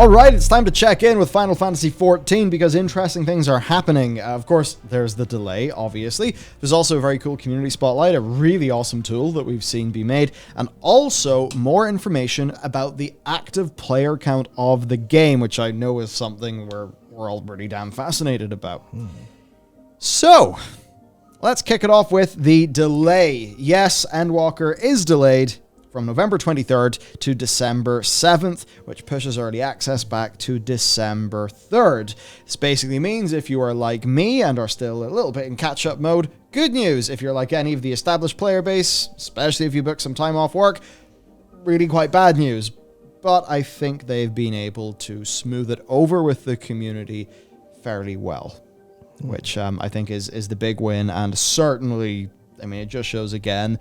All right, it's time to check in with Final Fantasy XIV because interesting things are happening. Of course, there's the delay, obviously. There's also a very cool community spotlight, a really awesome tool that we've seen be made, and also more information about the active player count of the game, which I know is something we're all pretty damn fascinated about. So, let's kick it off with the delay. Yes, Endwalker is delayed from November 23rd to December 7th, which pushes early access back to December 3rd. This basically means if you are like me and are still a little bit in catch-up mode, good news. If you're like any of the established player base, especially if you book some time off work, really quite bad news. But I think they've been able to smooth it over with the community fairly well, which I think is the big win, and certainly, I mean, it just shows again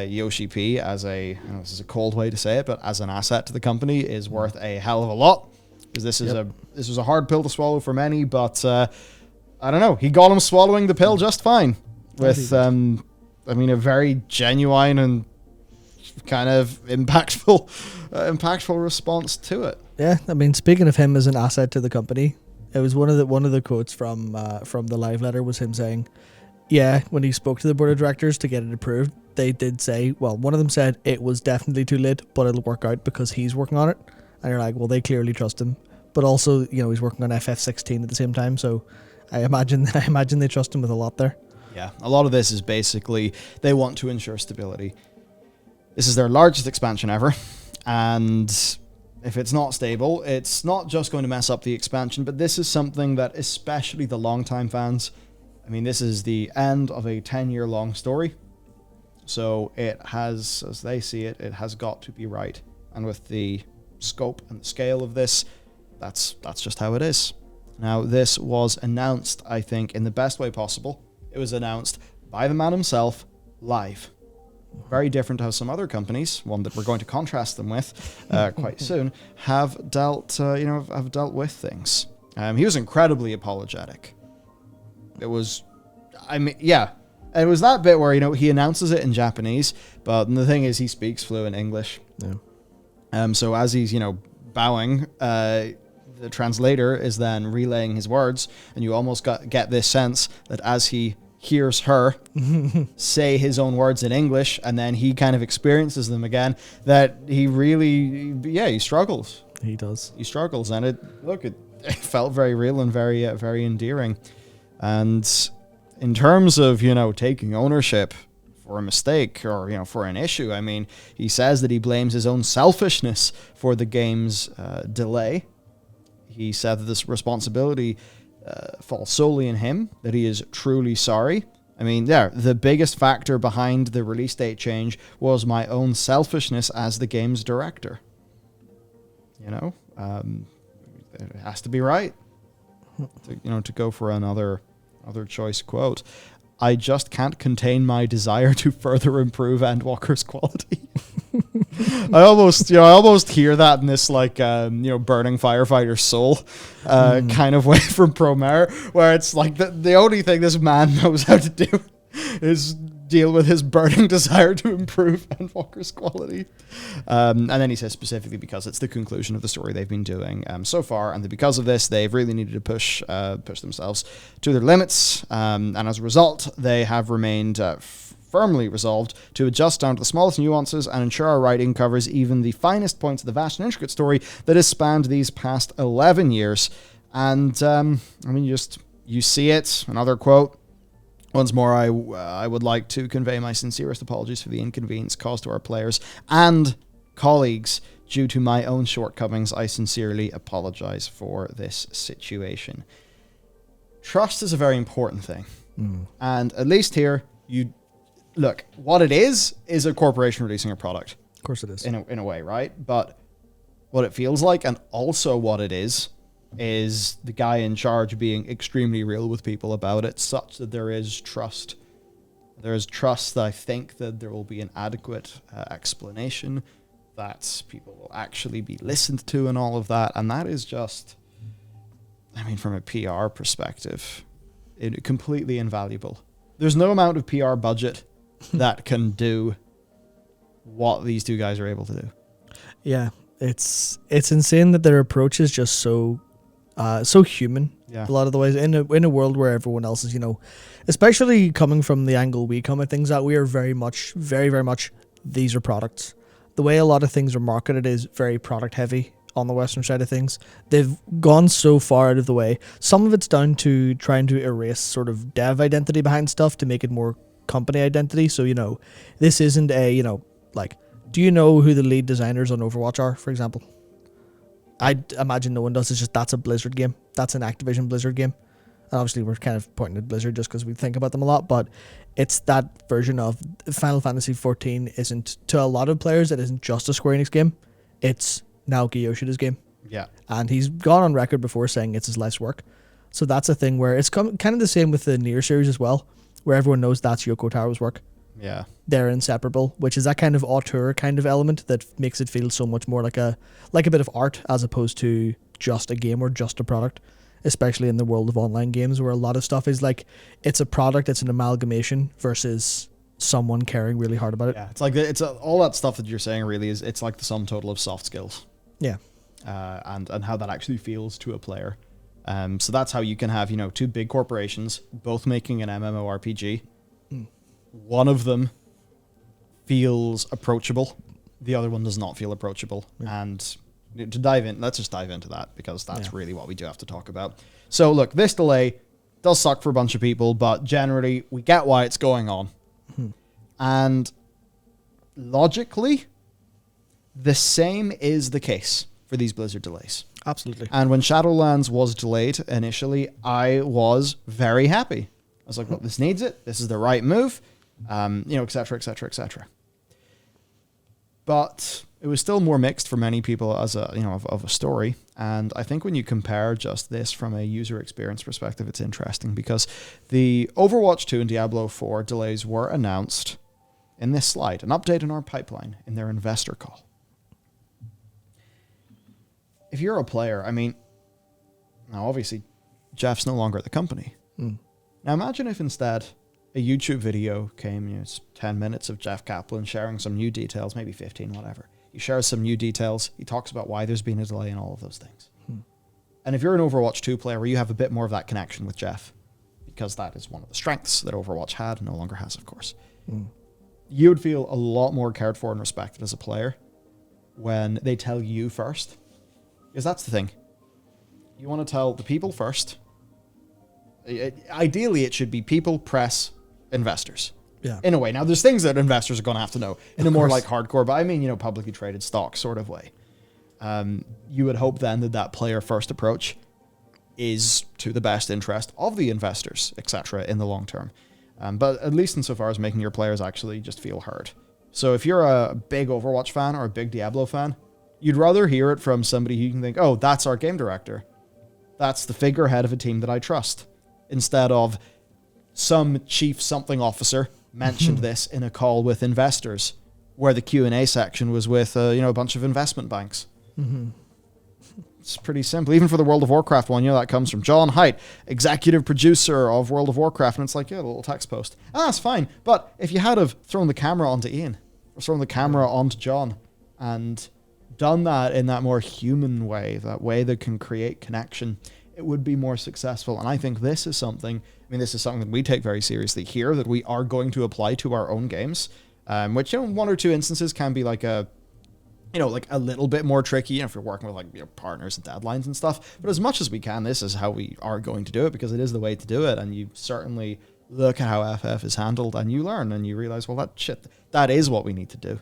Yoshi P as a, I know this is a cold way to say it, but as an asset to the company is worth a hell of a lot, because this is this was a hard pill to swallow for many, but I don't know, he got him swallowing the pill just fine with I mean, a very genuine and kind of impactful response to it. Yeah, I mean, speaking of him as an asset to the company, it was one of the quotes from the live letter was him saying, yeah, when he spoke to the board of directors to get it approved, they did say, well, one of them said it was definitely too late, but it'll work out because he's working on it. And you're like, well, they clearly trust him. But also, you know, he's working on FF 16 at the same time, so I imagine they trust him with a lot there. Yeah, a lot of this is basically they want to ensure stability. This is their largest expansion ever, and if it's not stable, it's not just going to mess up the expansion, but this is something that especially the longtime fans, I mean, this is the end of a 10-year-long story. So it has, as they see it, it has got to be right. And with the scope and the scale of this, that's just how it is. Now, this was announced, I think, in the best way possible. It was announced by the man himself, live. Very different to how some other companies, one that we're going to contrast them with quite soon, have dealt with things. He was incredibly apologetic. It was, I mean, yeah, it was that bit where, you know, he announces it in Japanese, but the thing is he speaks fluent English. Yeah. So as he's, you know, bowing, the translator is then relaying his words, and you almost get this sense that as he hears her say his own words in English, and then he kind of experiences them again, that he really, he struggles. He does. He struggles, and it felt very real and very endearing. And in terms of, you know, taking ownership for a mistake or, you know, for an issue, I mean, he says that he blames his own selfishness for the game's delay. He said that this responsibility falls solely in him, that he is truly sorry. I mean, the biggest factor behind the release date change was my own selfishness as the game's director. You know, it has to be right. To go for another choice quote. I just can't contain my desire to further improve Endwalker's quality. I almost hear that in this, like, burning firefighter soul kind of way from Promare, where it's like the only thing this man knows how to do is deal with his burning desire to improve Endwalker's quality. And then he says specifically because it's the conclusion of the story they've been doing so far, and that because of this, they've really needed to push themselves to their limits. And as a result, they have remained firmly resolved to adjust down to the smallest nuances and ensure our writing covers even the finest points of the vast and intricate story that has spanned these past 11 years. And, you see it. Another quote. Once more, I would like to convey my sincerest apologies for the inconvenience caused to our players and colleagues due to my own shortcomings. I sincerely apologize for this situation. Trust is a very important thing. And at least here, look, what it is a corporation releasing a product. Of course it is. In a way, right? But what it feels like, and also what it is the guy in charge being extremely real with people about it, such that there is trust. There is trust that I think that there will be an adequate explanation, that people will actually be listened to and all of that. And that is just, I mean, from a PR perspective, completely invaluable. There's no amount of PR budget that can do what these two guys are able to do. Yeah. It's insane that their approach is just so human. Yeah. A lot of the ways in a world where everyone else is, especially coming from the angle we come at things, that we are very much these are products. The way a lot of things are marketed is very product heavy on the Western side of things. They've gone so far out of the way. Some of it's down to trying to erase sort of dev identity behind stuff to make it more company identity. So, this isn't a, do you know who the lead designers on Overwatch are, for example? I'd imagine no one does. It's just that's a Blizzard game. That's an Activision Blizzard game. And obviously we're kind of pointing at Blizzard just because we think about them a lot, but it's that version of Final Fantasy XIV isn't, to a lot of players, it isn't just a Square Enix game. It's Naoki Yoshida's game. Yeah. And he's gone on record before saying it's his life's work. So that's a thing where it's kind of the same with the Nier series as well, where everyone knows that's Yoko Taro's work. Yeah. They're inseparable, which is that kind of auteur kind of element that makes it feel so much more like a bit of art as opposed to just a game or just a product, especially in the world of online games where a lot of stuff is like it's a product, it's an amalgamation versus someone caring really hard about it. Yeah, it's like all that stuff that you're saying really is it's like the sum total of soft skills. Yeah. And how that actually feels to a player. So that's how you can have, two big corporations both making an MMORPG. One of them feels approachable. The other one does not feel approachable. Yeah. And to dive in, let's just dive into that because that's really what we do have to talk about. So look, this delay does suck for a bunch of people, but generally we get why it's going on. And logically, the same is the case for these Blizzard delays. Absolutely. And when Shadowlands was delayed initially, I was very happy. I was like, well, this needs it. This is the right move. Et cetera, et cetera, et cetera. But it was still more mixed for many people as of a story. And I think when you compare just this from a user experience perspective, it's interesting because the Overwatch 2 and Diablo 4 delays were announced in this slide, an update on our pipeline in their investor call. If you're a player, now obviously Jeff's no longer at the company. Now imagine if instead a YouTube video came, it's 10 minutes of Jeff Kaplan sharing some new details, maybe 15, whatever. He shares some new details. He talks about why there's been a delay and all of those things. And if you're an Overwatch 2 player, you have a bit more of that connection with Jeff, because that is one of the strengths that Overwatch had and no longer has, of course. You would feel a lot more cared for and respected as a player when they tell you first. Because that's the thing. You want to tell the people first. Ideally, it should be people, press, investors. Yeah. In a way. Now, there's things that investors are going to have to know in a more like hardcore, but publicly traded stock sort of way. You would hope then that player first approach is to the best interest of the investors, etc. in the long term. But at least insofar as making your players actually just feel heard. So if you're a big Overwatch fan or a big Diablo fan, you'd rather hear it from somebody who you can think, oh, that's our game director. That's the figurehead of a team that I trust. Instead of some chief something officer mentioned this in a call with investors where the Q&A section was with a bunch of investment banks. It's pretty simple. Even for the World of Warcraft one, that comes from John Haidt, executive producer of World of Warcraft, and it's like, a little text post. That's fine. But if you had have thrown the camera onto Ian, or thrown the camera onto John, and done that in that more human way, that way that can create connection, it would be more successful. And I think this is something that we take very seriously here, that we are going to apply to our own games, which, one or two instances can be like a little bit more tricky if you're working with partners and deadlines and stuff. But as much as we can, this is how we are going to do it, because it is the way to do it. And you certainly look at how FF is handled and you learn and you realize, well, that is what we need to do.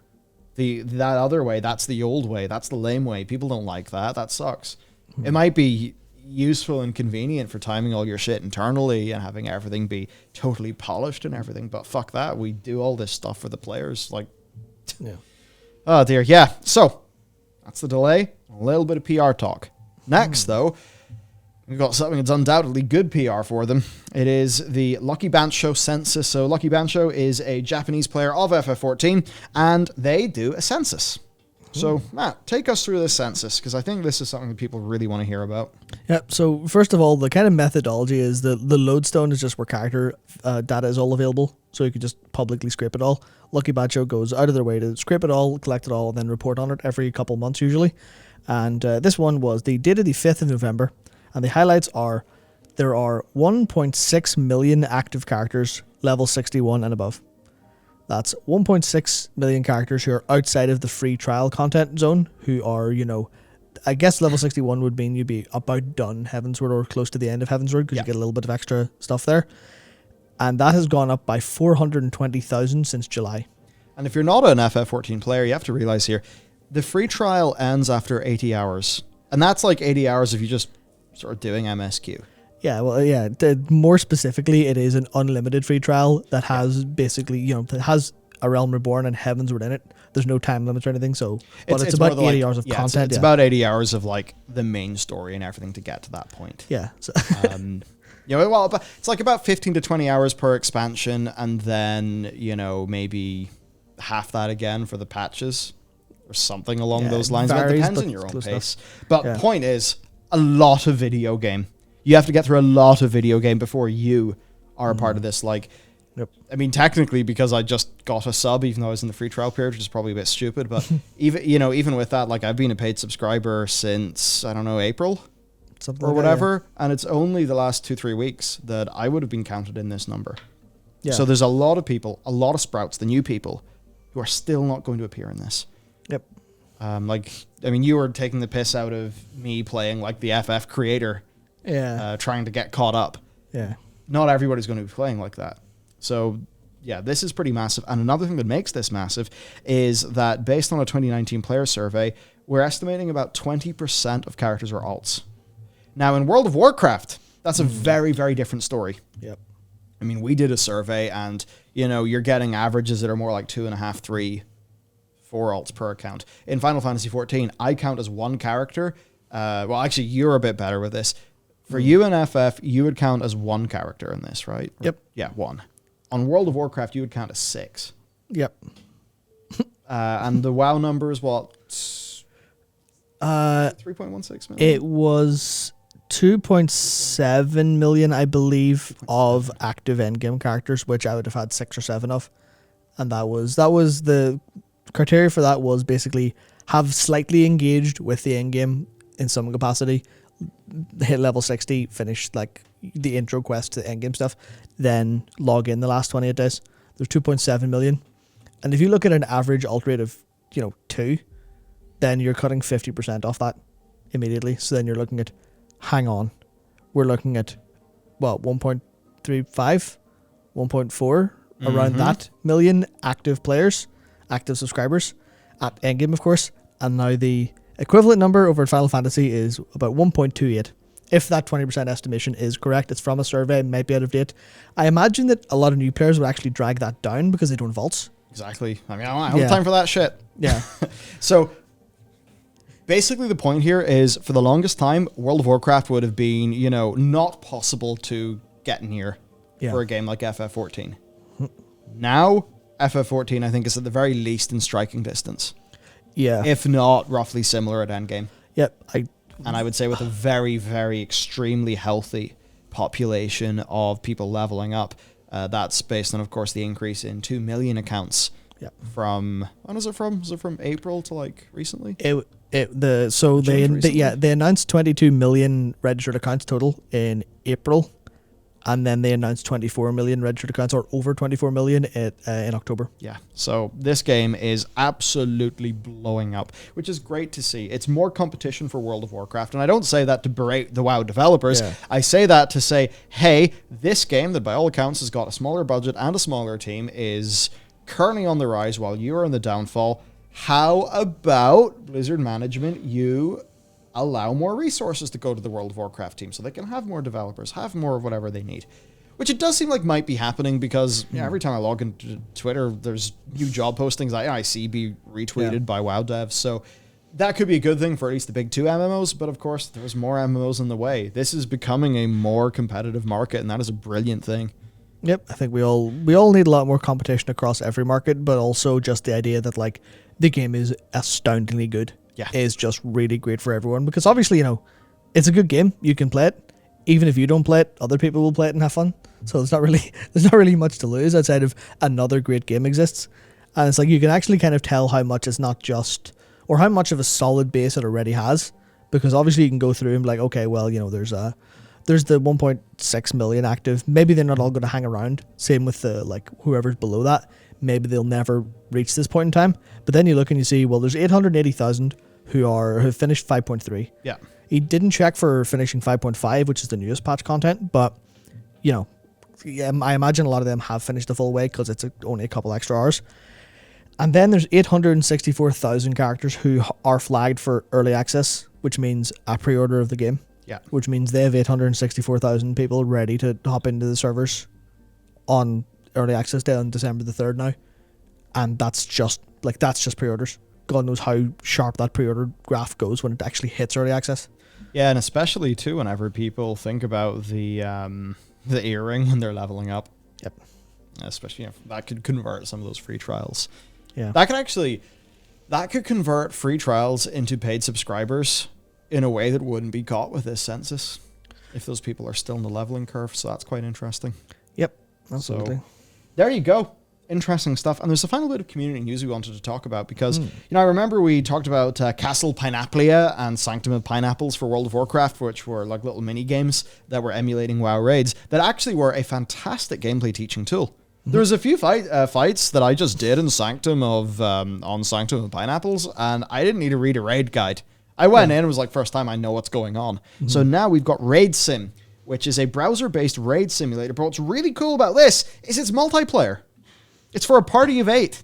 That other way, that's the old way. That's the lame way. People don't like that. That sucks. It might be useful and convenient for timing all your shit internally and having everything be totally polished and everything. But fuck that. We do all this stuff for the players. Yeah. Oh, dear. Yeah. So that's the delay. A little bit of PR talk. Next, though, we've got something that's undoubtedly good PR for them. It is the Lucky Bancho Census. So Lucky Bancho is a Japanese player of FF14, and they do a census. So, Matt, take us through this census, because I think this is something that people really want to hear about. Yeah, so first of all, the kind of methodology is the lodestone is just where character data is all available, so you can just publicly scrape it all. Lucky Bad Show goes out of their way to scrape it all, collect it all, and then report on it every couple months usually. And this one was the date of the 5th of November, and the highlights are there are 1.6 million active characters level 61 and above. That's 1.6 million characters who are outside of the free trial content zone, who are, I guess level 61 would mean you'd be about done Heavensward or close to the end of Heavensward, because you get a little bit of extra stuff there. And that has gone up by 420,000 since July. And if you're not an FF14 player, you have to realize here, the free trial ends after 80 hours. And that's like 80 hours if you just sort of doing MSQ. Yeah, well, yeah. More specifically, it is an unlimited free trial that has basically, that has A Realm Reborn and Heavensward in it. There's no time limits or anything, so but it's about 80 hours of content. It's about 80 hours of like the main story and everything to get to that point. Yeah. So it's like about 15 to 20 hours per expansion, and then maybe half that again for the patches or something along those lines. It depends on your own pace. But point is, a lot of video game. You have to get through a lot of video game before you are a part of this. Like, I mean, technically, because I just got a sub, even though I was in the free trial period, which is probably a bit stupid. But even with that, like, I've been a paid subscriber since, I don't know, April or whatever. And it's only the last 2-3 weeks that I would have been counted in this number. Yeah. So there's a lot of people, a lot of sprouts, the new people, who are still not going to appear in this. Yep. You were taking the piss out of me playing like the FF creator. Yeah. Trying to get caught up. Yeah. Not everybody's going to be playing like that. So, yeah, this is pretty massive. And another thing that makes this massive is that based on a 2019 player survey, we're estimating about 20% of characters are alts. Now, in World of Warcraft, that's a very, very different story. Yep. I mean, we did a survey and, you're getting averages that are more like 2.5, 3, 4 alts per account. In Final Fantasy XIV, I count as one character. Well, actually, you're a bit better with this. For you and FF, you would count as one character in this, right? Yep. Yeah, one. On World of Warcraft, you would count as 6. Yep. And the WoW number is what? 3.16 million? It was 2.7 million, I believe, of active endgame characters, which I would have had 6 or 7 of. And that was the criteria for that was basically have slightly engaged with the endgame in some capacity, hit level 60, finish like the intro quest to the endgame stuff, then log in the last 28 days. There's 2.7 million. And if you look at an average ult rate of, 2, then you're cutting 50% off that immediately. So then you're looking at, hang on, we're looking at, 1.35, 1.4, around that million active players, active subscribers at endgame, of course. And now the equivalent number over at Final Fantasy is about 1.28. If that 20% estimation is correct, it's from a survey, it might be out of date. I imagine that a lot of new players would actually drag that down because they don't vaults. Exactly. I mean, I don't have time for that shit. Yeah. So, basically the point here is, for the longest time, World of Warcraft would have been, not possible to get near for a game like FF14. Now, FF14, I think, is at the very least in striking distance. Yeah. If not roughly similar at endgame. Yep. And I would say with a very, very extremely healthy population of people leveling up. That's based on, of course, the increase in 2 million accounts from... When is it from? Is it from April to, like, recently? They announced 22 million registered accounts total in April. And then they announced 24 million registered accounts, or over 24 million in October. Yeah, so this game is absolutely blowing up, which is great to see. It's more competition for World of Warcraft, and I don't say that to berate the WoW developers. Yeah. I say that to say, hey, this game that by all accounts has got a smaller budget and a smaller team is currently on the rise while you are in the downfall. How about Blizzard management, you allow more resources to go to the World of Warcraft team so they can have more developers, have more of whatever they need. Which it does seem like might be happening because every time I log into Twitter, there's new job postings I see be retweeted by WoW devs. So that could be a good thing for at least the big 2 MMOs, but of course there's more MMOs in the way. This is becoming a more competitive market, and that is a brilliant thing. Yep, I think we all need a lot more competition across every market, but also just the idea that, like, the game is astoundingly good. Yeah. It's just really great for everyone because obviously, you know, it's a good game. You can play it. Even if you don't play it, other people will play it and have fun. So there's not really much to lose outside of another great game exists. And it's like you can actually kind of tell how much it's not just, or how much of a solid base it already has. Because obviously you can go through and be like, okay, well, you know, there's the 1.6 million active. Maybe they're not all going to hang around. Same with the, like, whoever's below that. Maybe they'll never reach this point in time. But then you look and you see, well, there's 880,000 who have finished 5.3. Yeah. He didn't check for finishing 5.5, which is the newest patch content, but, you know, yeah, I imagine a lot of them have finished the full way because it's only a couple extra hours. And then there's 864,000 characters who are flagged for early access, which means a pre-order of the game. Yeah. Which means they have 864,000 people ready to hop into the servers on early access day on December the 3rd now. And that's just pre-orders. God knows how sharp that pre-order graph goes when it actually hits early access. Yeah, and especially too whenever people think about the earring when they're leveling up. Yep. Especially, you know, that could convert some of those free trials. Yeah. That could convert free trials into paid subscribers in a way that wouldn't be caught with this census if those people are still in the leveling curve. So that's quite interesting. Yep. Absolutely. So there you go. Interesting stuff. And there's a final bit of community news we wanted to talk about because, you know, I remember we talked about Castle Pineapplea and Sanctum of Pineapples for World of Warcraft, which were like little mini games that were emulating WoW raids that actually were a fantastic gameplay teaching tool. There was a few fights that I just did in Sanctum of on Sanctum of Pineapples, and I didn't need to read a raid guide. I went in and was like, first time I know what's going on. So now we've got RaidSim, which is a browser-based raid simulator. But what's really cool about this is it's multiplayer. It's for a party of 8,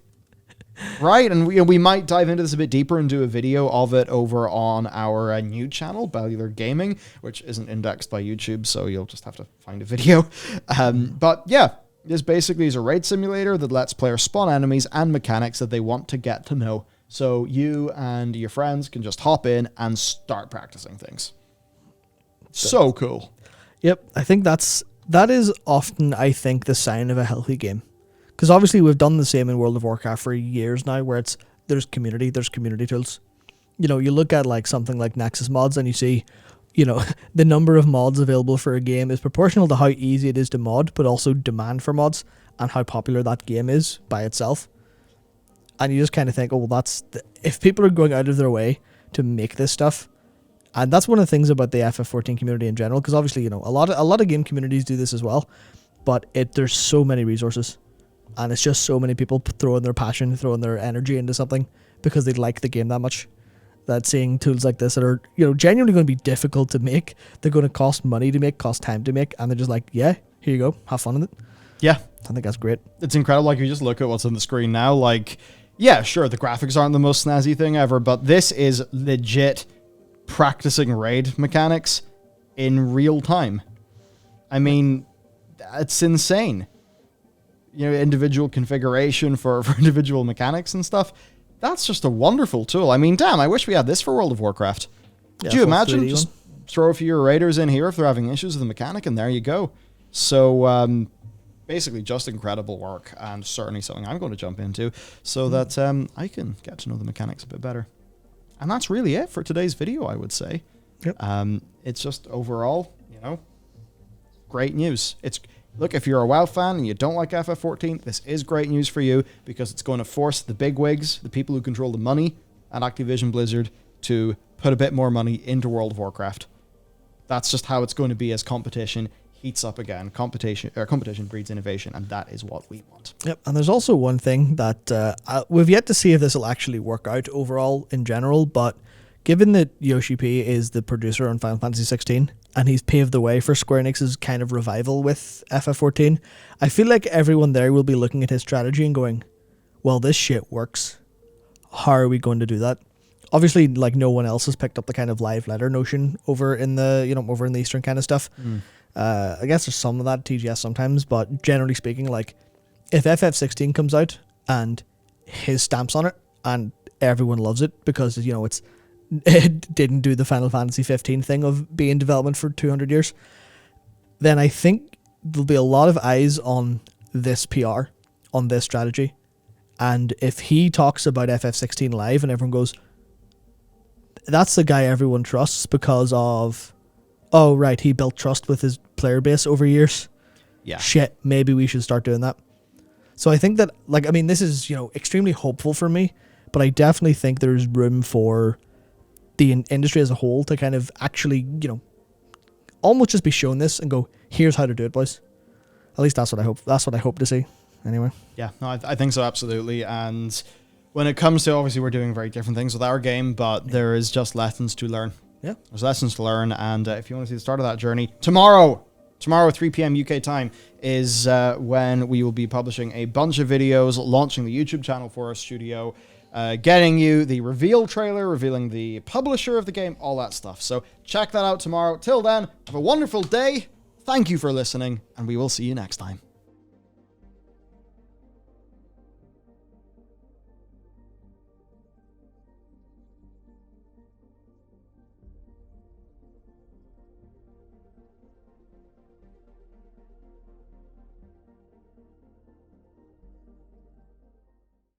right? And we might dive into this a bit deeper and do a video of it over on our new channel, Bellular Gaming, which isn't indexed by YouTube, so you'll just have to find a video. But yeah, this basically is a raid simulator that lets players spawn enemies and mechanics that they want to get to know. So you and your friends can just hop in and start practicing things. So cool. Yep, I think that is often, I think, the sign of a healthy game. Because obviously we've done the same in World of Warcraft for years now, where there's community tools. You know, you look at like something like Nexus mods and you see, you know, the number of mods available for a game is proportional to how easy it is to mod, but also demand for mods and how popular that game is by itself. And you just kind of think, oh, well, if people are going out of their way to make this stuff, and that's one of the things about the FF14 community in general, because obviously, you know, a lot of game communities do this as well, but there's so many resources. And it's just so many people throwing their passion, throwing their energy into something because they like the game that much. That seeing tools like this that are, you know, genuinely going to be difficult to make, they're going to cost money to make, cost time to make, and they're just like, yeah, here you go, have fun with it. Yeah. I think that's great. It's incredible. Like, if you just look at what's on the screen now, like, yeah, sure, the graphics aren't the most snazzy thing ever, but this is legit practicing raid mechanics in real time. I mean, it's insane. You know, individual configuration for individual mechanics and stuff. That's just a wonderful tool. I mean, damn, I wish we had this for World of Warcraft. Could you imagine just throw a few raiders in here if they're having issues with the mechanic, and there you go. So, basically just incredible work, and certainly something I'm going to jump into so that I can get to know the mechanics a bit better. And that's really it for today's video, I would say. Yep. It's just overall, you know, great news. Look, if you're a WoW fan and you don't like FF14, this is great news for you because it's going to force the bigwigs, the people who control the money at Activision Blizzard, to put a bit more money into World of Warcraft. That's just how it's going to be as competition heats up again. Competition breeds innovation, and that is what we want. Yep, and there's also one thing that we've yet to see if this will actually work out overall in general, but given that Yoshi P is the producer on Final Fantasy 16, and he's paved the way for Square Enix's kind of revival with FF14, I feel like everyone there will be looking at his strategy and going, well, this shit works. How are we going to do that? Obviously, like, no one else has picked up the kind of live letter notion over in the Eastern kind of stuff. I guess there's some of that at TGS sometimes, but generally speaking, like, if FF16 comes out and his stamps on it and everyone loves it because, you know, it didn't do the Final Fantasy 15 thing of being in development for 200 years, then I think there'll be a lot of eyes on this PR, on this strategy, And if he talks about FF16 live and everyone goes, that's the guy everyone trusts because of, oh, right, he built trust with his player base over years. Yeah. Shit, maybe we should start doing that. So I think that, like, I mean, this is, extremely hopeful for me, but I definitely think there's room for the industry as a whole to kind of actually, almost just be shown this and go, here's how to do it, boys. At least that's what I hope. That's what I hope to see. Anyway. Yeah, no, I think so, absolutely. And when it comes to, obviously, we're doing very different things with our game, but there is just lessons to learn. Yeah. There's lessons to learn, and if you want to see the start of that journey, tomorrow, 3 p.m. UK time, is when we will be publishing a bunch of videos, launching the YouTube channel for our studio, getting you the reveal trailer, revealing the publisher of the game, all that stuff. So check that out tomorrow. Till then, have a wonderful day. Thank you for listening, and we will see you next time.